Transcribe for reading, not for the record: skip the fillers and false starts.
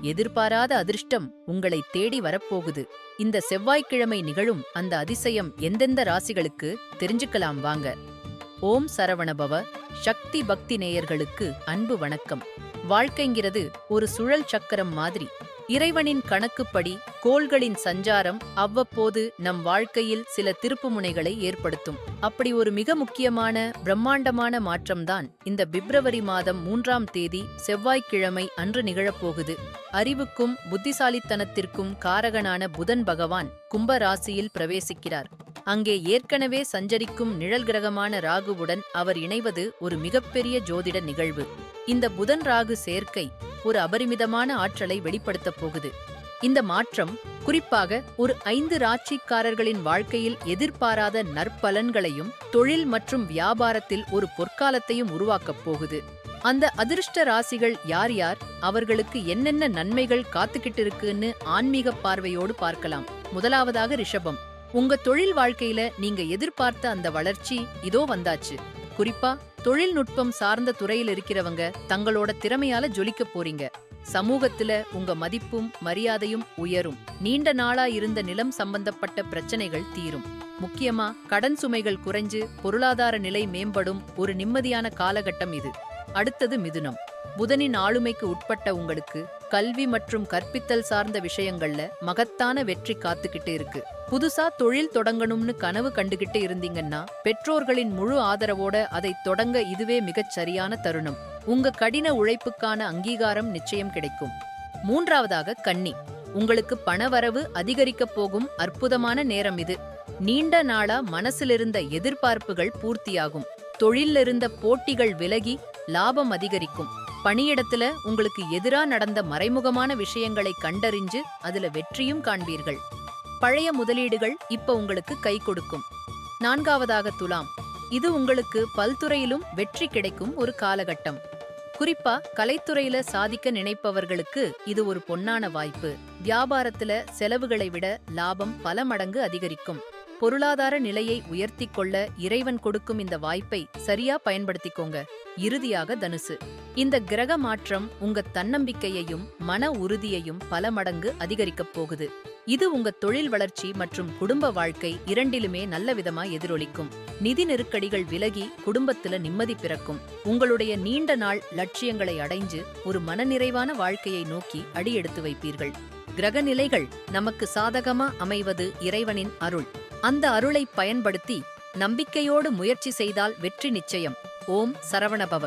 எதிர்பாராத அதிர்ஷ்டம் உங்களை தேடி வரப்போகுது. இந்த செவ்வாய்க்கிழமை நிகழும் அந்த அதிசயம் எந்தெந்த ராசிகளுக்கு தெரிஞ்சுக்கலாம் வாங்க. ஓம் சரவணபவ. சக்தி பக்தி நேயர்களுக்கு அன்பு வணக்கம். வாழ்க்கைங்கிறது ஒரு சுழல் சக்கரம் மாதிரி. இறைவனின் கணக்குப்படி கோள்களின் சஞ்சாரம் அவ்வப்போது நம் வாழ்க்கையில் சில திருப்புமுனைகளை ஏற்படுத்தும். அப்படி ஒரு மிக முக்கியமான பிரம்மாண்டமான மாற்றம்தான் இந்த பிப்ரவரி மாதம் 3ஆம் தேதி செவ்வாய்க்கிழமை அன்று நிகழப்போகுது. அறிவுக்கும் புத்திசாலித்தனத்திற்கும் காரகனான புதன் பகவான் கும்ப ராசியில் பிரவேசிக்கிறார். அங்கே ஏற்கனவே சஞ்சரிக்கும் நிழல் கிரகமான ராகுவுடன் அவர் இணைவது ஒரு மிகப்பெரிய ஜோதிட நிகழ்வு. இந்த புதன் ராகு சேர்க்கை ஒரு அபரிமிதமான ஆற்றலை வெளிப்படுத்தப் போகுது. இந்த மாற்றம் குறிப்பாக ஒரு 5 ராசிக்காரர்களின் வாழ்க்கையில் எதிர்பாராத நற்பலன்களையும் தொழில் மற்றும் வியாபாரத்தில் ஒரு பொற்காலத்தையும் உருவாக்கப் போகுது. அந்த அதிர்ஷ்ட ராசிகள் யார் யார், அவர்களுக்கு என்னென்ன நன்மைகள் காத்துக்கிட்டு இருக்குன்னு ஆன்மீக பார்வையோடு பார்க்கலாம். முதலாவதாக ரிஷபம். உங்க தொழில் வாழ்க்கையில நீங்க எதிர்பார்த்த அந்த வளர்ச்சி இதோ வந்தாச்சு. குறிப்பா தொழில்நுட்பம் சார்ந்த துறையில் இருக்கிறவங்க தங்களோட திறமையால ஜொலிக்க போறீங்க. சமூகத்துல உங்க மதிப்பும் மரியாதையும் உயரும். நீண்ட நாளா இருந்த நிலம் சம்பந்தப்பட்ட பிரச்சனைகள் தீரும். முக்கியமா கடன் சுமைகள் குறைஞ்சு பொருளாதார நிலை மேம்படும் ஒரு நிம்மதியான காலகட்டம் இது. அடுத்தது மிதுனம். புதனின் ஆளுமைக்கு உட்பட்ட உங்களுக்கு கல்வி மற்றும் கற்பித்தல் சார்ந்த விஷயங்கள்ல மகத்தான வெற்றி காத்துக்கிட்டு இருக்கு. புதுசா தொழில் தொடங்கணும்னு கனவு கண்டுகிட்டு இருந்தீங்கன்னா பெற்றோர்களின் முழு ஆதரவோட அதை தொடங்க இதுவே மிகச் சரியான தருணம். உங்க கடின உழைப்புக்கான அங்கீகாரம் நிச்சயம் கிடைக்கும். மூன்றாவதாக கன்னி. உங்களுக்கு பணவரவு அதிகரிக்கப் போகும் அற்புதமான நேரம் இது. நீண்ட நாளா மனசிலிருந்த எதிர்பார்ப்புகள் பூர்த்தியாகும். தொழிலிருந்த போட்டிகள் விலகி லாபம் அதிகரிக்கும். பணியிடத்துல உங்களுக்கு எதிரா நடந்த மறைமுகமான விஷயங்களை கண்டறிஞ்சு அதுல வெற்றியும் காண்பீர்கள். பழைய முதலீடுகள் இப்ப உங்களுக்கு கை கொடுக்கும். நான்காவதாக துலாம். இது உங்களுக்கு பல்துறையிலும் வெற்றி கிடைக்கும் ஒரு காலகட்டம். குறிப்பா கலைத்துறையில சாதிக்க நினைப்பவர்களுக்கு இது ஒரு பொன்னான வாய்ப்பு. வியாபாரத்துல செலவுகளை விட லாபம் பல மடங்கு அதிகரிக்கும். பொருளாதார நிலையை உயர்த்தி கொள்ள இறைவன் கொடுக்கும் இந்த வாய்ப்பை சரியா பயன்படுத்திக்கோங்க. இறுதியாக தனுசு. இந்த கிரக மாற்றம் உங்க தன்னம்பிக்கையையும் மன உறுதியையும் பல மடங்கு அதிகரிக்கப் போகுது. இது உங்க தொழில் வளர்ச்சி மற்றும் குடும்ப வாழ்க்கை இரண்டிலுமே நல்ல விதமா எதிரொலிக்கும். நிதி நெருக்கடிகள் விலகி குடும்பத்துல நிம்மதி பிறக்கும். உங்களுடைய நீண்ட நாள் லட்சியங்களை அடைஞ்சு ஒரு மனநிறைவான வாழ்க்கையை நோக்கி அடியெடுத்து வைப்பீர்கள். கிரக நிலைகள் நமக்கு சாதகமா அமைவது இறைவனின் அருள். அந்த அருளை பயன்படுத்தி நம்பிக்கையோடு முயற்சி செய்தால் வெற்றி நிச்சயம். ஓம் சரவணபவ.